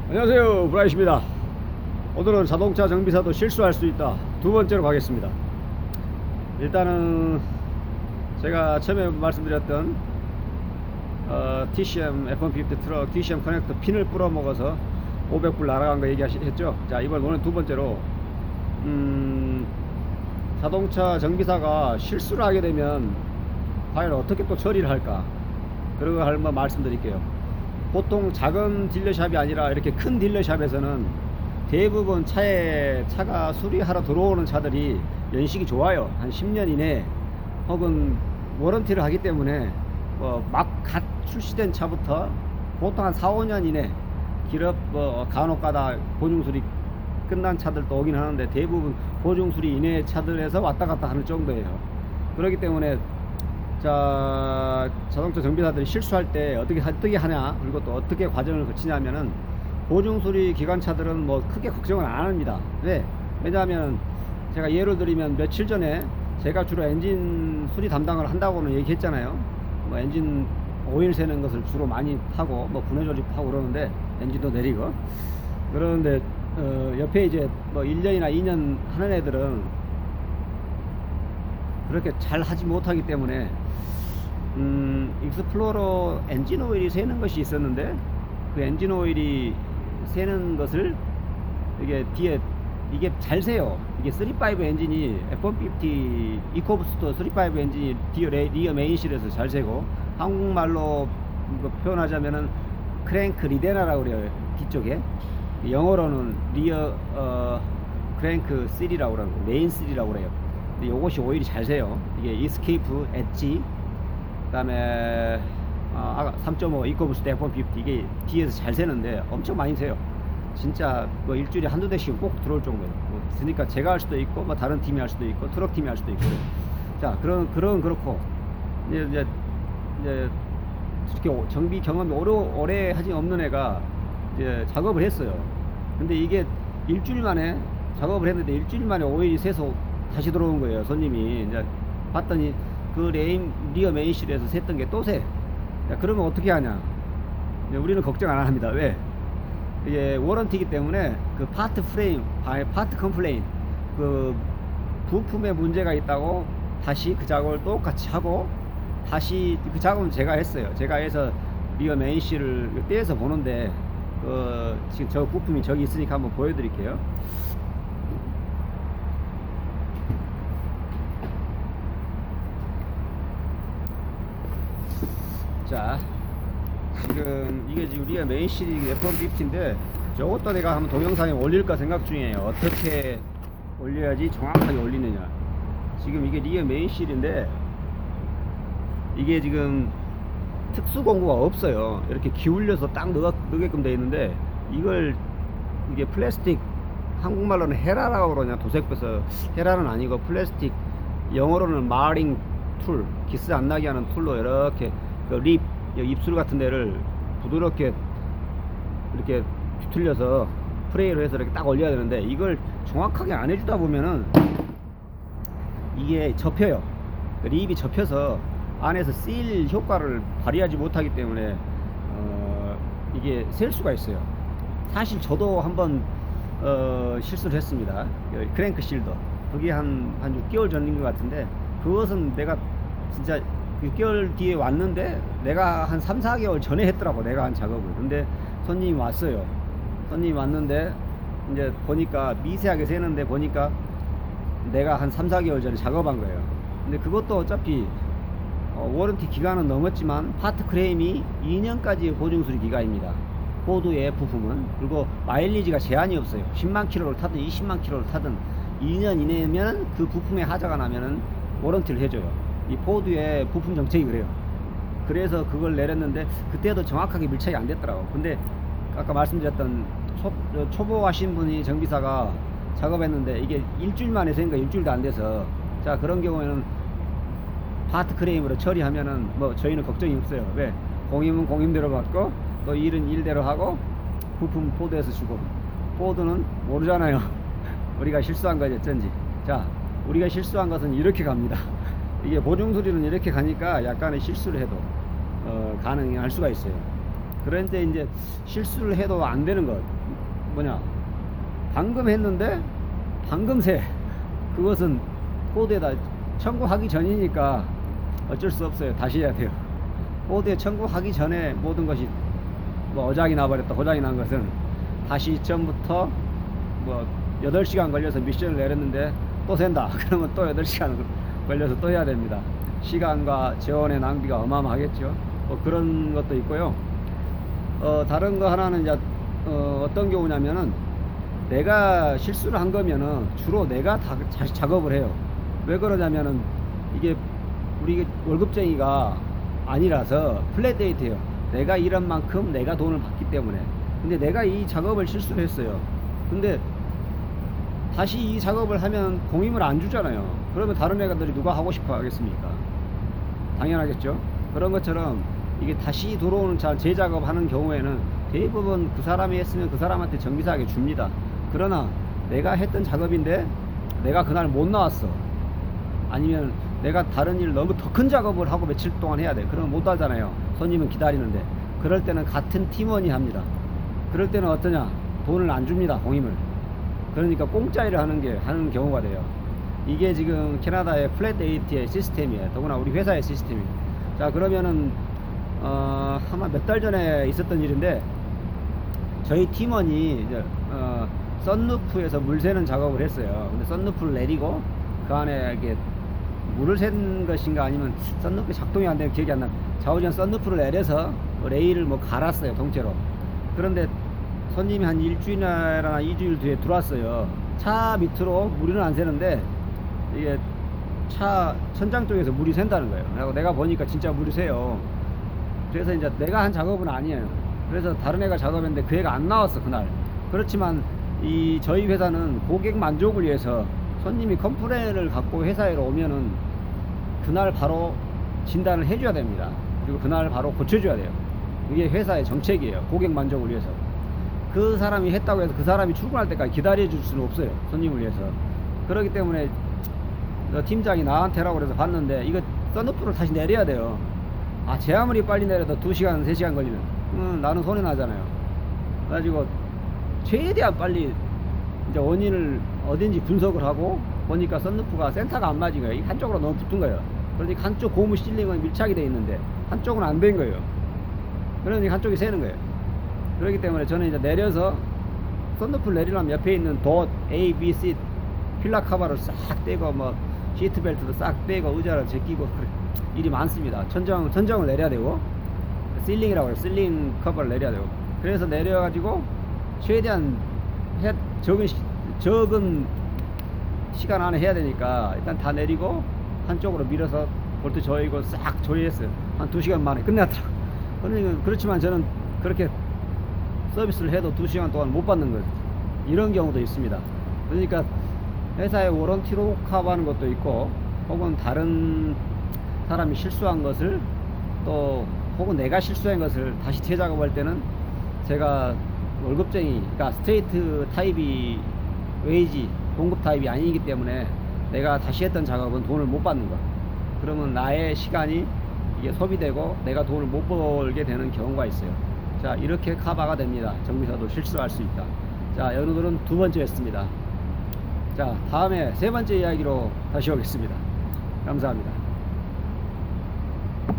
안녕하세요, 브라이트입니다. 오늘은 자동차 정비사도 실수할 수 있다 두 번째로 가겠습니다. 일단은 제가 처음에 말씀드렸던 TCM F-150 트럭 TCM 커넥터 핀을 뿌려 먹어서 500불 날아간 거 얘기했죠. 자, 이번 오늘 두 번째로 자동차 정비사가 실수를 하게 되면 과연 어떻게 또 처리를 할까, 그런 거 한번 말씀드릴게요. 보통 작은 딜러샵이 아니라 이렇게 큰 딜러샵에서는 대부분 차가 수리하러 들어오는 차들이 연식이 좋아요. 한 10년 이내 혹은 워런티를 하기 때문에 막 갓 출시된 차부터 보통 한 4, 5년 이내 기업 간혹가다 보증수리 끝난 차들도 오긴 하는데 대부분 보증수리 이내 차들에서 왔다 갔다 하는 정도예요. 그렇기 때문에 자동차 정비사들이 실수할 때 어떻게 하냐, 그리고 또 어떻게 과정을 거치냐면은 보증수리 기관차들은 뭐 크게 걱정을 안 합니다. 왜냐하면 제가 예를 들면 며칠 전에 제가 주로 엔진 수리 담당을 한다고는 얘기했잖아요. 뭐 엔진 오일 새는 것을 주로 많이 타고 뭐 분해 조립하고 그러는데, 엔진도 내리고 그러는데 옆에 이제 뭐 1년이나 2년 하는 애들은 그렇게 잘 하지 못하기 때문에 익스플로러 엔진 오일이 새는 것이 있었는데, 그 엔진 오일이 새는 것을 이게 잘 새요. 이게 35 엔진이 F-150 이코부스터 35 엔진이 리어 메인실에서 잘 새고, 한국말로 표현하자면은 크랭크 리데나라고 그래요. 뒤쪽에 영어로는 리어 크랭크 3라고 그러고 메인 3라고 그래요. 근데 요것이 오일이 잘 새요. 이게 이스케이프, 엣지, 그 다음에 3.5 이코부스터 F-150 이게 뒤에서 잘 새는데 엄청 많이 새요. 진짜 뭐 일주일에 한두 대씩은 꼭 들어올 정도예요. 그러니까 제가 할 수도 있고 뭐 다른 팀이 할 수도 있고 트럭 팀이 할 수도 있고. 자, 그렇고 이제 이렇게 정비 경험이 오래 하지 없는 애가 이제 작업을 했어요. 근데 이게 일주일 만에 작업을 했는데 일주일 만에 오일이 새서 다시 들어온 거예요. 손님이 이제 봤더니 그 리어 메인실에서 샜던 게 또 새. 그러면 어떻게 하냐? 우리는 걱정 안 합니다. 왜? 이게 워런티이기 때문에 그 파트 컴플레인, 그 부품에 문제가 있다고 다시 그 작업을 똑같이 하고, 다시 그 작업은 제가 했어요. 제가 해서 리어 메인실을 떼서 보는데 지금 저 부품이 저기 있으니까 한번 보여드릴게요. 자, 지금 이게 지금 리어 메인실이 F-150인데 저것도 내가 한번 동영상에 올릴까 생각 중이에요. 어떻게 올려야지 정확하게 올리느냐. 지금 이게 리어 메인실인데 이게 지금 특수 공구가 없어요. 이렇게 기울여서 딱 넣게끔 되어 있는데, 이게 플라스틱, 한국말로는 헤라라고 그러냐, 도색해서 헤라는 아니고 플라스틱, 영어로는 마링 툴, 기스 안 나게 하는 툴로 이렇게 립, 입술 같은 데를 부드럽게 이렇게 뒤틀려서 프레이로 해서 이렇게 딱 올려야 되는데, 이걸 정확하게 안 해주다 보면은 이게 접혀요. 립이 접혀서 안에서 실 효과를 발휘하지 못하기 때문에 이게 셀 수가 있어요. 사실 저도 한번 실수를 했습니다. 크랭크 실더, 그게 한 6개월 전인 것 같은데, 그것은 내가 진짜 6개월 뒤에 왔는데 내가 한 3, 4개월 전에 했더라고, 내가 한 작업을. 근데 손님이 왔어요. 손님이 왔는데 이제 보니까 미세하게 새는데, 보니까 내가 한 3, 4개월 전에 작업한 거예요. 근데 그것도 어차피 워런티 기간은 넘었지만 파트 크레임이 2년까지 보증수리 기간입니다. 포드의 부품은. 그리고 마일리지가 제한이 없어요. 10만 킬로를 타든 20만 킬로를 타든 2년 이내면 그 부품에 하자가 나면은 워런티를 해줘요. 이 포드의 부품 정책이 그래요. 그래서 그걸 내렸는데 그때도 정확하게 밀착이 안 됐더라고. 근데 아까 말씀드렸던 초보 하신 분이 정비사가 작업했는데 이게 일주일 만에 생각 일주일도 안 돼서, 자, 그런 경우에는 파트 크레임으로 처리하면은 뭐 저희는 걱정이 없어요. 왜? 공임은 공임대로 받고 또 일은 일대로 하고 부품 포드에서 주고. 포드는 모르잖아요. 우리가 실수한 거지 어쩐지. 자, 우리가 실수한 것은 이렇게 갑니다. 이게 보증수리는 이렇게 가니까 약간의 실수를 해도 가능할 수가 있어요. 그런데 이제 실수를 해도 안 되는 것, 뭐냐, 방금 했는데 방금 새 그것은 코드에다 청구하기 전이니까 어쩔 수 없어요. 다시 해야 돼요. 코드에 청구하기 전에 모든 것이 뭐 어장이 나버렸다, 고장이 난 것은 다시 처음부터 뭐 8시간 걸려서 미션을 내렸는데 또 샌다 그러면 또 8시간 걸려서 또 해야 됩니다. 시간과 재원의 낭비가 어마어마하겠죠. 뭐 그런 것도 있고요. 다른 거 하나는 이제 어떤 경우냐면은 내가 실수를 한 거면은 주로 내가 다시 작업을 해요. 왜 그러냐면은 이게 우리 월급쟁이가 아니라서 플랫 데이트예요. 내가 일한 만큼 내가 돈을 받기 때문에. 근데 내가 이 작업을 실수를 했어요. 근데 다시 이 작업을 하면 공임을 안 주잖아요. 그러면 다른 애가들이 누가 하고 싶어 하겠습니까? 당연하겠죠. 그런 것처럼 이게 다시 들어오는 재작업 하는 경우에는 대부분 그 사람이 했으면 그 사람한테 정기사하게 줍니다. 그러나 내가 했던 작업인데 내가 그날 못 나왔어, 아니면 내가 다른 일 너무 더 큰 작업을 하고 며칠 동안 해야 돼, 그러면 못 하잖아요. 손님은 기다리는데. 그럴 때는 같은 팀원이 합니다. 그럴 때는 어떠냐, 돈을 안 줍니다, 공임을. 그러니까 공짜 일을 하는 경우가 돼요. 이게 지금 캐나다의 플랫 데이트의 시스템이에요. 더구나 우리 회사의 시스템이에요. 자, 그러면은 아마 몇 달 전에 있었던 일인데, 저희 팀원이 이제 썬루프에서 물 새는 작업을 했어요. 근데 썬루프를 내리고 그 안에 이게 물을 샌 것인가 아니면 썬루프 작동이 안 되면 기억이 안 나. 좌우전 썬루프를 내려서 레일을 뭐 갈았어요, 통째로. 그런데 손님이 한 일주일이나 2주일 뒤에 들어왔어요. 차 밑으로 물은 안 새는데 이게 차 천장 쪽에서 물이 샌다는 거예요. 그래서 내가 보니까 진짜 물이 새요. 그래서 이제 내가 한 작업은 아니에요. 그래서 다른 애가 작업했는데 그 애가 안 나왔어, 그날. 그렇지만 저희 회사는 고객 만족을 위해서 손님이 컴플레인을 갖고 회사에 오면은 그날 바로 진단을 해줘야 됩니다. 그리고 그날 바로 고쳐줘야 돼요. 이게 회사의 정책이에요. 고객 만족을 위해서. 그 사람이 했다고 해서 그 사람이 출근할 때까지 기다려줄 수는 없어요, 손님을 위해서. 그렇기 때문에 팀장이 나한테라고 그래서 봤는데 이거 썬루프를 다시 내려야 돼요. 제 아무리 빨리 내려도 2시간 3시간 걸리면 나는 손해 나잖아요. 그래가지고 최대한 빨리 이제 원인을 어딘지 분석을 하고 보니까 썬루프가 센터가 안 맞은 거예요. 한쪽으로 너무 붙은 거예요. 그러니까 한쪽 고무 실링은 밀착이 돼 있는데 한쪽은 안 된 거예요. 그러니까 한쪽이 새는 거예요. 그렇기 때문에 저는 이제 내려서 썬루프를 내리려면 옆에 있는 돗 A, B, C 필라 커버를 싹 떼고 뭐 시트벨트도 싹 빼고 의자를 제끼고 그래. 일이 많습니다. 천정을 내려야 되고 실링이라고 해요. 실링 커버를 내려야 되고. 그래서 내려가지고 최대한 적은 시간 안에 해야 되니까 일단 다 내리고 한쪽으로 밀어서 볼트 조이고 싹 조이했어요. 한 2시간 만에 끝났더라고요. 그러니까 그렇지만 저는 그렇게 서비스를 해도 2시간 동안 못 받는 거예요. 이런 경우도 있습니다. 그러니까 회사에 워런티로 커버하는 것도 있고, 혹은 다른 사람이 실수한 것을 또 혹은 내가 실수한 것을 다시 재작업할 때는 제가 월급쟁이, 그러니까 스트레이트 타입이 웨이지 공급 타입이 아니기 때문에 내가 다시 했던 작업은 돈을 못 받는 거. 그러면 나의 시간이 이게 소비되고 내가 돈을 못 벌게 되는 경우가 있어요. 자, 이렇게 커버가 됩니다. 정비사도 실수할 수 있다. 자, 오늘은 2번째였습니다. 자, 다음에 3번째 이야기로 다시 오겠습니다. 감사합니다.